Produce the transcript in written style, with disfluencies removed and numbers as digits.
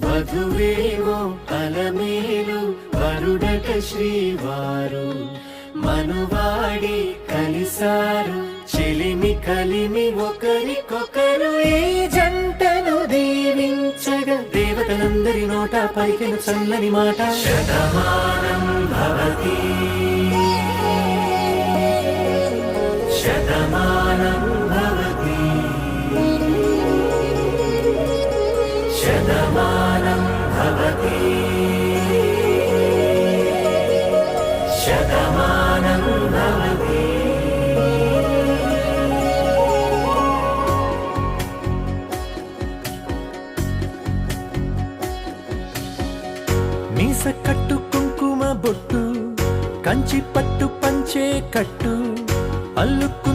వధువేమో అలమేలు వరుడట శ్రీవారు మనువాడి కలిసారు చెలిమి కలిమి ఒకరికొకరు ఈ జంటను దీవించగా దేవతలందరి నోట పలికిన చల్లని మాట శతమానం భవతి శతమానం భవతి శతమానం భవతి శతమానం భవతి. మీస కట్టు కుంకుమ బొట్టు కంచి పట్టు పంచే కట్టు అల్లుకు